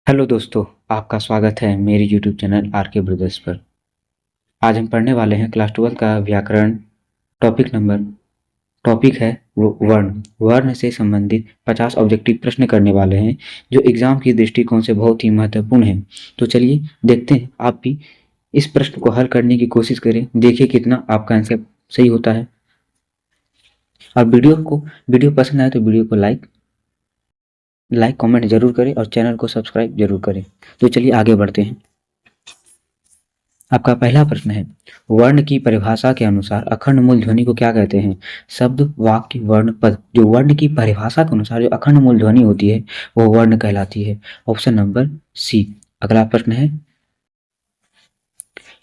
Hello दोस्तों, आपका स्वागत है मेरी यूट्यूब चैनल आर के ब्रदर्स पर। आज हम पढ़ने वाले हैं क्लास 12 का व्याकरण। टॉपिक है वो वर्ण। वर्ण से संबंधित 50 ऑब्जेक्टिव प्रश्न करने वाले हैं जो एग्जाम की दृष्टिकोण से बहुत ही महत्वपूर्ण है। तो चलिए देखते हैं, आप भी इस प्रश्न को हल करने की कोशिश करें, देखिए कितना आपका आंसर सही होता है। और वीडियो पसंद आए तो वीडियो को लाइक कमेंट जरूर करें और चैनल को सब्सक्राइब जरूर करें। तो चलिए आगे बढ़ते हैं। आपका पहला प्रश्न है, वर्ण की परिभाषा के अनुसार अखंड मूल ध्वनि को क्या कहते हैं? शब्द, वाक्य, वर्ण, पद। जो वर्ण की परिभाषा के अनुसार जो अखंड मूल ध्वनि होती है वो वर्ण कहलाती है। Option number C. अगला प्रश्न है,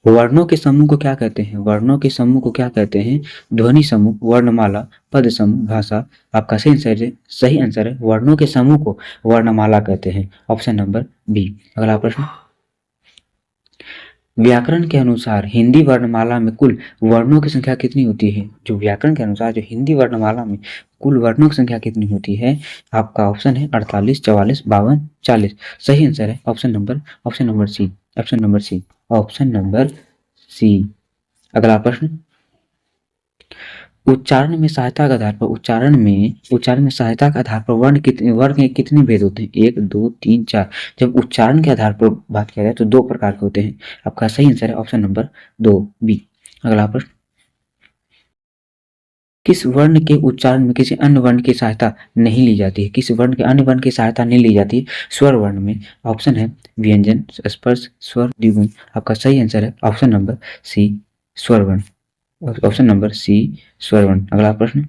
वर्णों के समूह को क्या कहते हैं? वर्णों के समूह को क्या कहते हैं? ध्वनि समूह, वर्णमाला, पद समूह, भाषा। आपका सही आंसर है वर्णों के समूह को वर्णमाला कहते हैं। Option number B. अगला प्रश्न, व्याकरण के अनुसार हिंदी वर्णमाला में कुल वर्णों की संख्या कितनी होती है? जो व्याकरण के अनुसार जो हिंदी वर्णमाला में कुल वर्णों की संख्या कितनी होती है? आपका ऑप्शन है 48, 44, 52, 40। सही आंसर है option number C. Option number C. अगला प्रश्न, उच्चारण में सहायता के आधार पर वर्ण के कितने भेद होते हैं? 1, 2, 3, 4। जब उच्चारण के आधार पर बात किया जाए तो दो प्रकार के होते हैं। आपका सही आंसर है ऑप्शन नंबर 2 बी। अगला प्रश्न, किस वर्ण के उच्चारण में किसी अन्य वर्ण की सहायता नहीं ली जाती है? किस वर्ण के अन्य वर्ण की सहायता नहीं ली जाती है स्वर वर्ण में? ऑप्शन है व्यंजन, स्पर्श, स्वर, द्विगुण। आपका सही आंसर है ऑप्शन नंबर सी, स्वर वर्ण। ऑप्शन नंबर सी, स्वर वर्ण। अगला प्रश्न,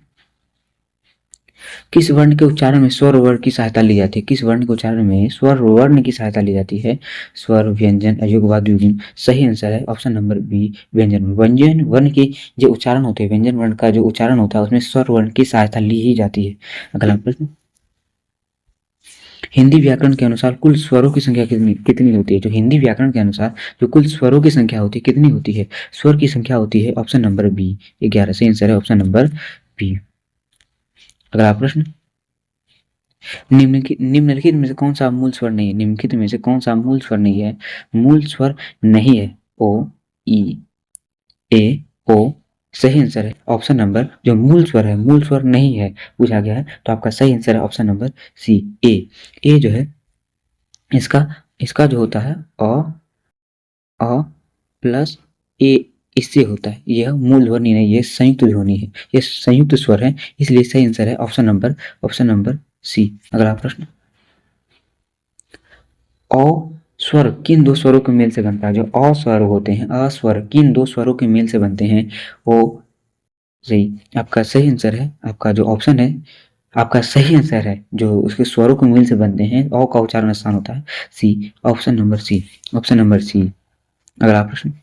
किस वर्ण के उच्चारण में स्वर वर्ण की सहायता ली जाती है? किस वर्ण के उच्चारण में स्वर वर्ण की सहायता ली जाती है? स्वर, व्यंजन, अयुग्म, द्विगुण। सही आंसर है ऑप्शन नंबर बी, व्यंजन। व्यंजन वर्ण के जो उच्चारण होते हैं, व्यंजन वर्ण का जो उच्चारण होता है उसमें स्वर वर्ण की सहायता ली ही जाती है। अगला प्रश्न, हिंदी व्याकरण के अनुसार कुल स्वरों की संख्या कितनी होती है? जो हिंदी व्याकरण के अनुसार जो कुल स्वरों की संख्या होती है कितनी होती है? स्वर की संख्या होती है ऑप्शन नंबर बी, 11। सही आंसर है ऑप्शन नंबर बी। अगला प्रश्न, निम्नलिखित में से कौन सा मूल स्वर नहीं है? निम्नलिखित में से कौन सा मूल स्वर नहीं है? मूल स्वर नहीं है ओ, ई, ए, ओ। सही आंसर है ऑप्शन नंबर, जो मूल स्वर है, मूल स्वर नहीं है पूछा गया है तो आपका सही आंसर है ऑप्शन नंबर सी, ए। ए जो है इसका इसका जो होता है अ प्लस ए, इससे होता है। यह मूल ध्वनि नहीं, यह संयुक्त ध्वनि है, यह संयुक्त स्वर है, इसलिए सही आंसर है ऑप्शन नंबर सी। अगला प्रश्न, अ स्वर किन दो स्वरों के मेल से बनता है? जो अ स्वर होते हैं, अ स्वर किन दो स्वरों के मेल से बनते हैं? ओ, सही। आपका सही आंसर है, आपका जो ऑप्शन है, आपका सही आंसर है जो उसके स्वरों के मेल से बनते हैं, अ का उच्चारण आसान होता है, C. Option number C, option number C. अगला प्रश्न,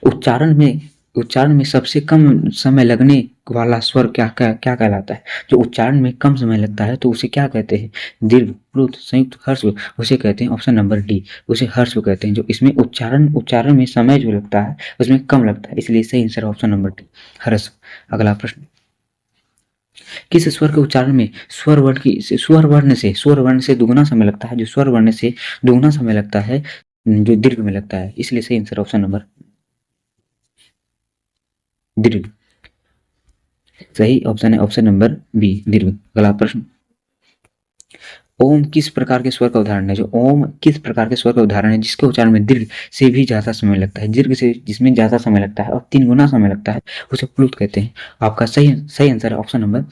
उच्चारण में उच्चारण में सबसे कम समय लगने वाला स्वर क्या क्या क्या कहलाता है? जो उच्चारण में कम समय लगता है तो उसे क्या कहते हैं? दीर्घ, प्लुत, संयुक्त, ह्रस्व। उसे कहते हैं ऑप्शन नंबर डी, उसे ह्रस्व कहते हैं। जो इसमें उच्चारण में समय जो लगता है उसमें कम लगता है, इसलिए सही आंसर ऑप्शन नंबर डी, ह्रस्व। अगला प्रश्न, किस स्वर के उच्चारण में स्वर वर्ण से दुगुना समय लगता है? जो स्वर वर्ण से दुगुना समय लगता है जो दीर्घ में लगता है, इसलिए सही आंसर ऑप्शन नंबर दीर्घ। सही ऑप्शन है ऑप्शन नंबर बी, दीर्घ। अगला प्रश्न, ओम किस प्रकार के स्वर का उदाहरण है? जो ओम किस प्रकार के स्वर का उदाहरण है जिसके उच्चारण में दीर्घ से भी ज्यादा समय लगता है? दीर्घ से जिसमें ज्यादा समय लगता है और 3 गुना समय लगता है उसे प्लुत कहते हैं। आपका सही सही आंसर है ऑप्शन नंबर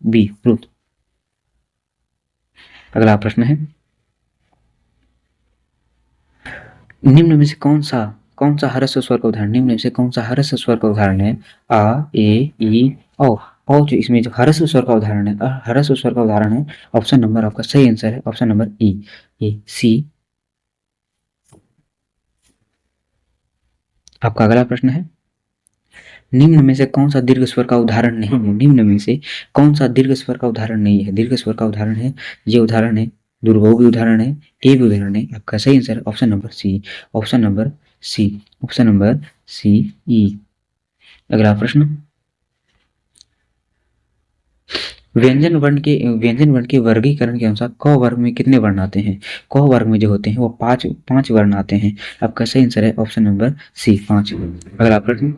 बी, प्लुत। अगला प्रश्न है, निम्न में से कौन सा ह्रस्व स्वर का उदाहरण, निम्न में से कौन सा ह्रस्व स्वर का उदाहरण है? आ, ए, ई, औ। औ जो इसमें जो ह्रस्व स्वर का उदाहरण है, ह्रस्व स्वर का उदाहरण है, ऑप्शन नंबर आपका सही आंसर है ऑप्शन नंबर ई, ए, सी। आपका अगला प्रश्न है, निम्न में से कौन सा दीर्घ स्वर का उदाहरण नहीं है? निम्न में से कौन सा दीर्घ स्वर का उदाहरण नहीं है? दीर्घ स्वर का उदाहरण है, ये उदाहरण है, दुर्भोग भी उदाहरण है, ए भी उदाहरण है। आपका सही answer option number C, option number C, option number C, E. अगला प्रश्न, व्यंजन वर्ण के वर्गीकरण के अनुसार क वर्ग में कितने वर्ण आते हैं? क वर्ग में जो होते हैं वो पांच वर्ण आते हैं। आपका सही आंसर है ऑप्शन नंबर सी, 5। अगला प्रश्न,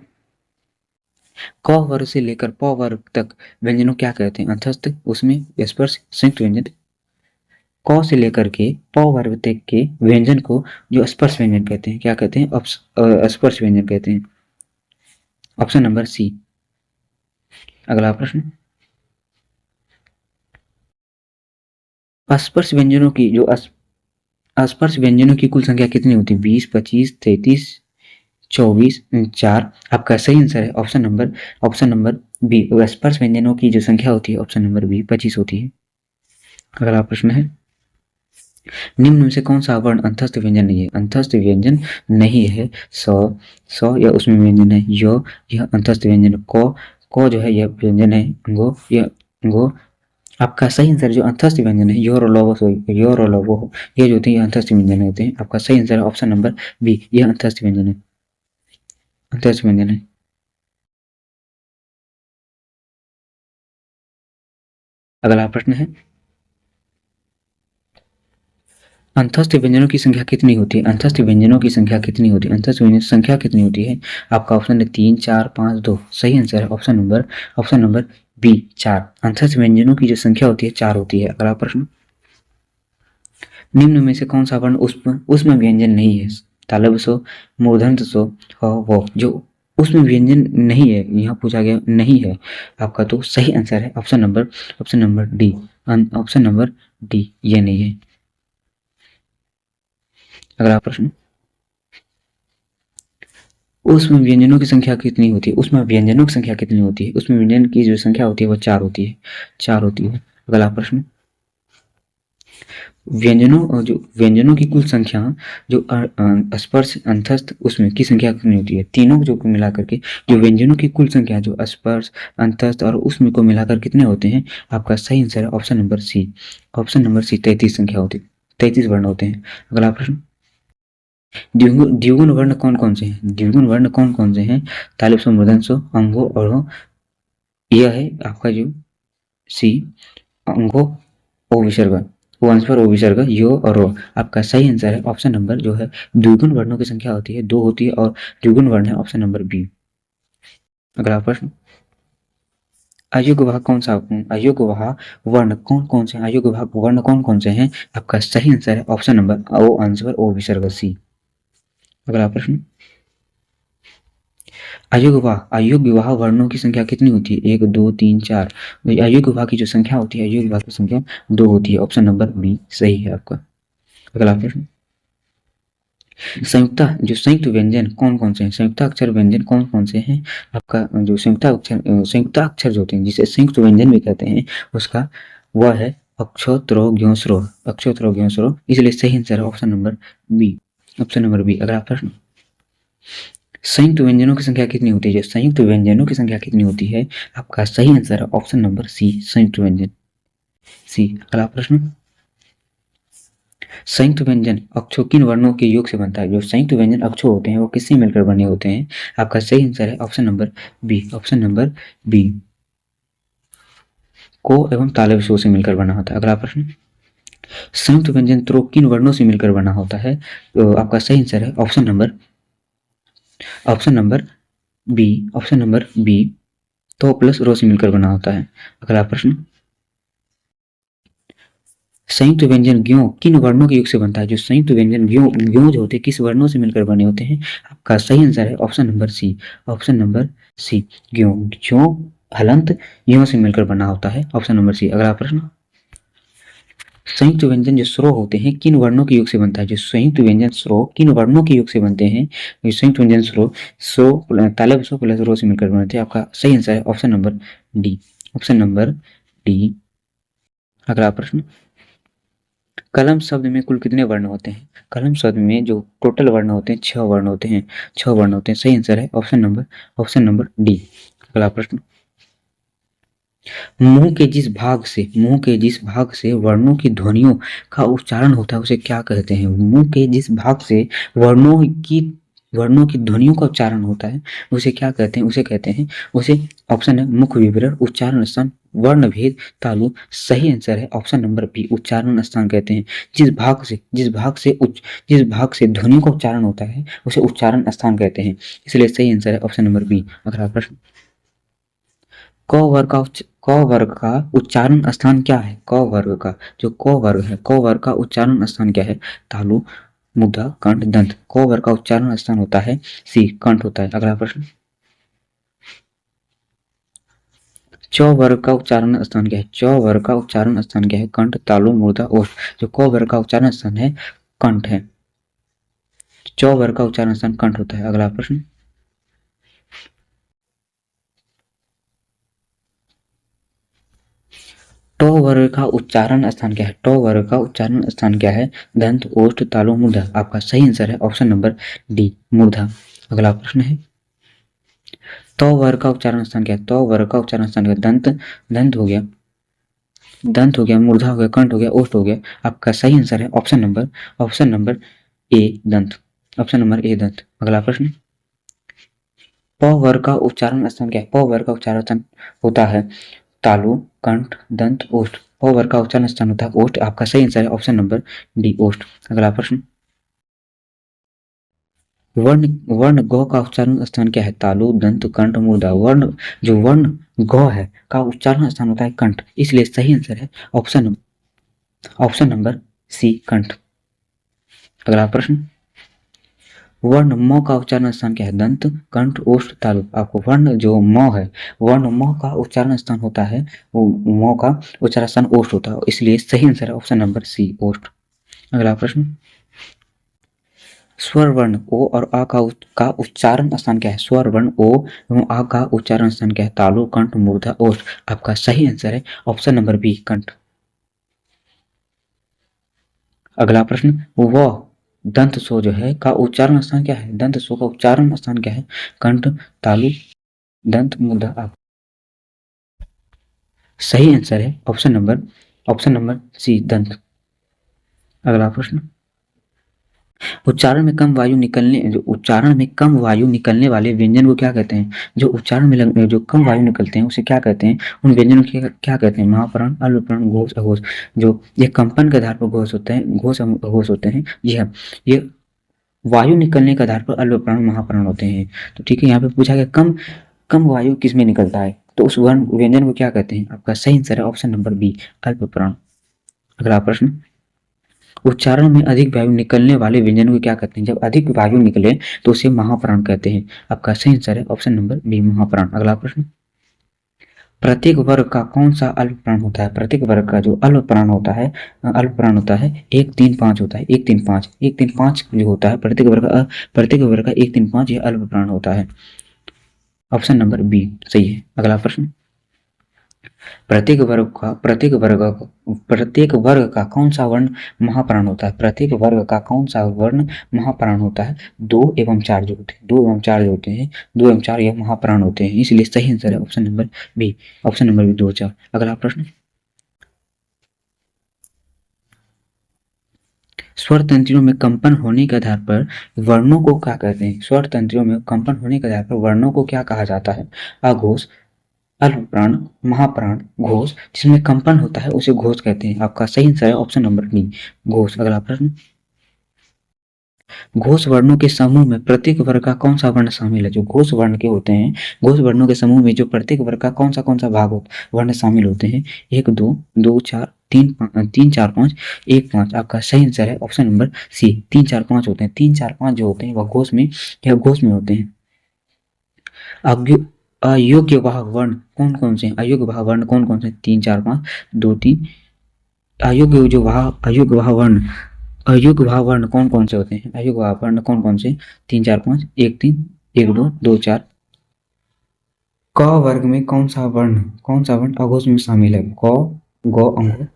क वर्ग से लेकर प वर्ग तक व्यंजनों क्या कहते हैं? अंतस्थ, उसमें, स्पर्श, संयुक्त व्यंजन। क से लेकर के प वर्ग तक के व्यंजन को जो स्पर्श व्यंजन कहते हैं, क्या कहते हैं? स्पर्श व्यंजन कहते हैं। Option number C. अगला प्रश्न, स्पर्श व्यंजनों की जो स्पर्श व्यंजनों की कुल संख्या कितनी होती है? 20, 25, 33, 24, 4। आपका सही आंसर है ऑप्शन नंबर बी। स्पर्श व्यंजनों की जो संख्या होती है ऑप्शन नंबर बी 25 होती है। अगला प्रश्न है, निम्न में से कौन सा वर्ण अंतस्थ व्यंजन नहीं है? अंतस्थ व्यंजन नहीं है। स या उसमें व्यंजन है। यह अंतस्थ व्यंजन। क जो है यह व्यंजन है। गो आपका सही आंसर जो अंतस्थ व्यंजन है योर और लोगो, ये जो होते हैं अंतस्थ व्यंजन होते हैं। आपका सही आंसर है ऑप्शन नंबर बी, यह अंतस्थ व्यंजन है, अंतस्थ व्यंजन है। अगला प्रश्न है, अंतस्थ व्यंजनों की संख्या कितनी होती है? अंतस्थ व्यंजनों की संख्या कितनी होती है? अंतस्थ व्यंजन संख्या कितनी होती है? आपका ऑप्शन है 3, 4, 5, 2। सही आंसर है ऑप्शन नंबर बी, 4। अंतस्थ व्यंजनों की जो संख्या होती है 4 होती है। अगला प्रश्न, निम्न में से कौन सा वर्ण उसमें व्यंजन नहीं है? तालब सो, मूर्धन्य सो, वो जो उसमें व्यंजन नहीं है, यहाँ पूछा गया नहीं है आपका, तो सही आंसर है option number D. Option number D, ये नहीं है। अगला प्रश्न, उसमें व्यंजनों की संख्या कितनी होती है? उसमें व्यंजनों की संख्या कितनी होती है? उसमें व्यंजन की जो संख्या होती है वो 4 होती है, 4 होती है। अगला प्रश्न, व्यंजनों की कुल संख्या जो स्पर्श अंतस्थ उसमें की संख्या कितनी होती है? तीनों जो मिलाकर के जो व्यंजनों की कुल संख्या जो स्पर्श अंतस्थ और उसमें को मिलाकर कितने होते हैं? आपका सही आंसर है ऑप्शन नंबर सी। 33 संख्या होती है, 33 वर्ण होते हैं। अगला प्रश्न, द्विगुण वर्ण कौन कौन से हैं? द्विगुण वर्ण कौन कौन से हैं? तालिब सो, मूर्धन्य, अंगो और यह है आपका जो सी, अंगो ओ विसर्ग, ओ अंश पर ओ विसर्ग, यो और रो। आपका सही आंसर है ऑप्शन नंबर जो है द्विगुण वर्णों की संख्या होती है 2 होती है और द्विगुण वर्ण है ऑप्शन नंबर बी। अगला प्रश्न, अयोग्य वाहक कौन सा अयोग्य वाहक वर्ण कौन कौन से? अयोग्य वाहक वर्ण कौन कौन से हैं? आपका सही आंसर है ऑप्शन नंबर ओ अंश पर ओ विसर्ग, सी। अगला प्रश्न, अयोग्य वाह वर्णों की संख्या कितनी होती है? 1, 2, 3, 4। अयोग्य वाह की जो संख्या होती है, अयोग्य वाह की संख्या 2 होती है। ऑप्शन नंबर बी सही है आपका। अगला प्रश्न, संयुक्त व्यंजन कौन कौन से हैं? संयुक्त अक्षर व्यंजन कौन कौन से हैं? आपका जो संयुक्त अक्षर जो होते हैं जिसे संयुक्त व्यंजन भी कहते हैं, उसका वह है अक्षोत्तरो ज्ञोस्रो, अक्षोत्तरो ज्ञोस्रो, इसलिए सही आंसर है option number B, option number B. अगला प्रश्न, संयुक्त व्यंजनों की संख्या कितनी होती है? संयुक्त व्यंजनों की संख्या कितनी होती है? आपका सही आंसर है ऑप्शन नंबर सी, संयुक्त व्यंजन, सी। अगला प्रश्न, संयुक्त व्यंजन अक्षों किन वर्णों के योग से बनता है? जो संयुक्त व्यंजन अक्षर होते हैं वो किससे मिलकर बने होते हैं? आपका सही आंसर है option number B, option number B, को एवं तालव्य शो से मिलकर बना होता है। अगला प्रश्न, संयुक्त व्यंजन त्रो किन वर्णों से मिलकर बना होता है? तो आपका सही आंसर है ऑप्शन नंबर बी, तो प्लस रो से मिलकर बना होता है। अगला प्रश्न, संयुक्त व्यंजन ज्ञों किन वर्णों के योग से बनता है? जो संयुक्त व्यंजन ज्ञों जो होते हैं किस वर्णों से मिलकर बने होते हैं? आपका सही आंसर है option number C, option number C, ज्यों हलंत यों से मिलकर बना होता है। Option number C. अगला प्रश्न, संयुक्त व्यंजन जो स्रो होते हैं किन वर्णों के योग से बनता है? जो संयुक्त व्यंजन स्रो किन वर्णों के योग से बनते हैं? जो संयुक्त व्यंजन स्रो तालब सो प्लस रो से मिलकर बनते हैं। आपका सही आंसर है option number D, option number D. अगला प्रश्न, कलम शब्द में कुल कितने वर्ण होते हैं? कलम शब्द में जो टोटल वर्ण होते हैं 6 वर्ण होते हैं, 6 वर्ण होते हैं। सही आंसर है ऑप्शन नंबर डी। अगला प्रश्न, मुंह के जिस भाग से वर्णों की ध्वनियों का उच्चारण होता है उसे क्या कहते हैं? मुंह के जिस भाग से वर्णों की वर्णों की ध्वनियों का उच्चारण होता है उसे क्या कहते हैं? उसे कहते हैं उसे ऑप्शन है मुख विवरण, उच्चारण स्थान, वर्ण भेद, तालु। सही आंसर है ऑप्शन नंबर बी, उच्चारण स्थान कहते हैं। जिस भाग से ध्वनियों का उच्चारण होता है उसे उच्चारण स्थान कहते हैं, इसलिए सही आंसर है ऑप्शन नंबर बी। अगला प्रश्न, क वर्ग का उच्चारण स्थान क्या है? क वर्ग का जो क वर्ग है, क वर्ग का उच्चारण स्थान क्या है? तालु, मूर्धा, कंठ, दंत। क वर्ग का उच्चारण स्थान होता है सी, कंठ होता है। अगला प्रश्न, च वर्ग का उच्चारण स्थान क्या है? च वर्ग का उच्चारण स्थान क्या है? कंठ, तालु, मूर्धा, ओष्ठ। जो क वर्ग का उच्चारण स्थान है कंठ है। च वर्ग का उच्चारण स्थान कंठ होता है। अगला प्रश्न, ट वर्ग का उच्चारण स्थान क्या है? ट वर्ग का उच्चारण स्थान क्या है? दंत, ओष्ठ, तालु, मूर्धा। आपका सही आंसर है ऑप्शन नंबर डी, मूर्धा। अगला प्रश्न है, त वर्ग का उच्चारण स्थान क्या है? त वर्ग का उच्चारण स्थान क्या है? दंत, दंत हो गया, दंत हो गया, मूर्धा हो गया, कंठ हो गया, ओष्ठ हो गया। आपका सही आंसर है ऑप्शन नंबर ए, दंत। ऑप्शन नंबर ए, दंत। अगला प्रश्न, प वर्ग का उच्चारण स्थान क्या है? प वर्ग का उच्चारण स्थान होता है तालु, कंठ, दंत, ओष्ठ। प वर्ग का उच्चारण स्थान होता है ओष्ठ। आपका सही आंसर है ऑप्शन नंबर डी, ओष्ठ। अगला प्रश्न, वर्ण वर्ण ग का उच्चारण स्थान क्या है? तालु, दंत, कंठ, मूर्धा। वर्ण ग है का उच्चारण स्थान होता है कंठ, इसलिए सही आंसर है ऑप्शन नंबर सी, कंठ। अगला प्रश्न, वर्ण म का उच्चारण स्थान क्या है? दंत, कंठ, ओष्ठ, तालु। आपको वर्ण जो म है, वर्ण म का उच्चारण स्थान होता है, वो म का उच्चारण स्थान ओष्ठ होता है, इसलिए सही आंसर है ऑप्शन नंबर सी, ओष्ठ। अगला प्रश्न, स्वर वर्ण ओ और आ का उच्चारण स्थान क्या है? स्वर वर्ण ओ एवं आ का उच्चारण स्थान क्या है? तालु, कंठ, मूर्धा, ओष्ठ। आपका सही आंसर है ऑप्शन नंबर बी, कंठ। अगला प्रश्न, व दंत सो जो है का उच्चारण स्थान क्या है? दंत सो का उच्चारण स्थान क्या है? कंठ, तालु, दंत, मूर्धा। आप सही आंसर है ऑप्शन नंबर सी, दंत। अगला प्रश्न, उच्चारण में कम वायु निकलने वाले व्यंजन को क्या कहते हैं? जो उच्चारण में जो कम वायु निकलते हैं उसे क्या कहते हैं? उन व्यंजनों को क्या कहते हैं? महाप्राण, अल्पप्राण, घोष, अघोष। जो ये कंपन के आधार पर घोष होते हैं, घोष, अघोष होते हैं। जी हाँ, ये वायु निकलने के आधार पर अल्पप्राण, महाप्राण होते हैं। तो ठीक है, यहाँ पे पूछा गया कम कम वायु किसमें निकलता है, तो उस वर्ण व्यंजन को क्या कहते हैं? आपका सही आंसर है ऑप्शन नंबर बी, अल्पप्राण। अगला प्रश्न, उच्चारण में अधिक वायु निकलने वाले व्यंजन को क्या कहते हैं? जब अधिक वायु निकले तो उसे महाप्राण कहते हैं। आपका सही आंसर है ऑप्शन नंबर बी, महाप्राण। अगला प्रश्न, प्रत्येक वर्ग का कौन सा अल्पप्राण होता है? प्रत्येक वर्ग का जो अल्पप्राण होता है 1, 3, 5 होता है। 1, 3, 5, 1, 3, 5 जो होता है प्रत्येक वर्ग का 1, 3, 5 ये अल्पप्राण होता है। ऑप्शन नंबर बी सही है। अगला प्रश्न, प्रत्येक वर्ग का कौन सा वर्ण महाप्राण होता है? प्रत्येक वर्ग का कौन सा वर्ण महाप्राण होता है? 2 एवं 4 जो होते हैं, 2 एवं 4 जो होते हैं, 2 एवं 4 यह महाप्राण होते हैं, इसलिए सही आंसर है ऑप्शन नंबर बी, 2, 4। अगला प्रश्न, स्वर तंत्रियों में कंपन होने के आधार पर वर्णों को क्या कहते हैं? स्वर तंत्रियों में कंपन होने के आधार पर वर्णों को क्या कहा जाता है? अघोष, अल्पप्राण, महाप्राण, घोष। जिसमें कंपन होता है उसे घोष कहते हैं। आपका सही आंसर है ऑप्शन नंबर बी, घोष। अगला प्रश्न, घोष वर्णों के समूह में प्रत्येक वर्ग का कौन सा वर्ण शामिल है? जो घोष वर्ण के होते हैं, घोष वर्णों के समूह में जो प्रत्येक वर्ग का कौन सा भाग वर्ण शामिल होते हैं? 1, 2, 2, 4, 3, 4, 5, 1, 5। आपका सही आंसर है ऑप्शन नंबर सी, 3, 4, 5 होते हैं। 3, 4, 5 जो होते हैं वह घोष में होते हैं। अयोग्य वाहक वर्ण कौन कौन से हैं? अयोग्य वाहक वर्ण कौन कौन से? 3, 4, 5, 2, 3। अयोग्य वाहक वर्ण कौन कौन से होते हैं? अयोग्य वाहक वर्ण कौन कौन से? 3, 4, 5, 1, 3, 1, 2, 2, 4। क वर्ग में कौन सा वर्ण अघोष में शामिल है? क, ग, अंग।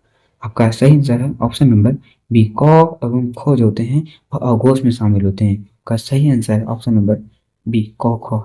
आपका सही आंसर है ऑप्शन नंबर बी, क एवं ख जो होते हैं वह अघोष में शामिल होते हैं। का सही आंसर है ऑप्शन नंबर बी, क, ख।